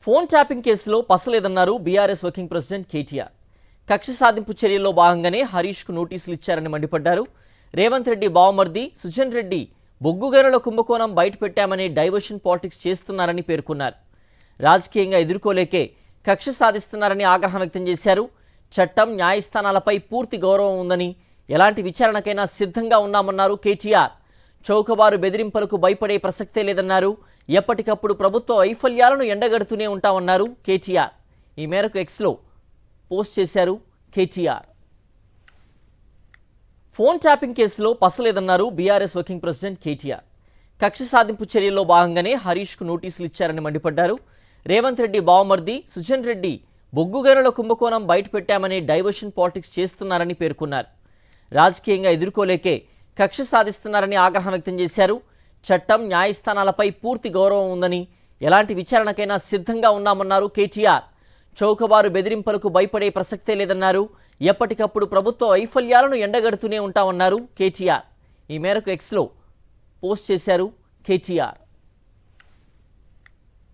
Phone tapping కేసులో పసలేదన్నారు BRS working president KTR. కక్ష సాధింపు చర్యల్లో భాగంగానే హరీష్కు నోటీసులు ఇచ్చారని మండిపడ్డారు. రేవంత్ రెడ్డి బావమర్ది సుజన్ రెడ్డి బొగ్గు గనుల కుంభకోణం బయటపెట్టామని డైవర్షన్ పాలిటిక్స్ చేస్తున్నారని పేర్కొన్నారు. రాజకీయంగా ఎదుర్కోలేకే కక్ష సాధిస్తున్నారని ఆగ్రహం వ్యక్తం చేశారు. చట్టం న్యాయస్థానాలపై పూర్తి గౌరవం ఉందని, ఎలాంటి విచారణకైనా సిద్ధంగా ఉన్నామన్నారు కేటీఆర్. చౌకబారు బెదిరింపులకు భయపడే ప్రసక్తే లేదన్నారు. ఎప్పటికప్పుడు ప్రభుత్వ వైఫల్యాలను ఎండగడుతూనే ఉంటామన్నారు కేటీఆర్. ఈ మేరకు ఎక్స్లో పోస్ట్ చేశారు కేటీఆర్. ఫోన్ ట్యాపింగ్ కేసులో పసలేదన్నారు బీఆర్ఎస్ వర్కింగ్ ప్రెసిడెంట్ కేటీఆర్. కక్ష సాధింపు చర్యల్లో భాగంగానే హరీష్కు నోటీసులు ఇచ్చారని మండిపడ్డారు. రేవంత్ రెడ్డి బావమర్ది సుజన్ రెడ్డి బొగ్గు గనుల కుంభకోణం బయటపెట్టామని డైవర్షన్ పాలిటిక్స్ చేస్తున్నారని పేర్కొన్నారు. రాజకీయంగా ఎదుర్కోలేకే కక్ష సాధిస్తున్నారని ఆగ్రహం వ్యక్తం చేశారు. చట్టం న్యాయస్థానాలపై పూర్తి గౌరవం ఉందని, ఎలాంటి విచారణకైనా సిద్ధంగా ఉన్నామన్నారు కేటీఆర్. చౌకబారు బెదిరింపులకు భయపడే ప్రసక్తే లేదన్నారు. ఎప్పటికప్పుడు ప్రభుత్వ వైఫల్యాలను ఎండగడుతూనే ఉంటామన్నారు కేటీఆర్. ఈ మేరకు ఎక్స్లో పోస్ట్ చేశారు కేటీఆర్.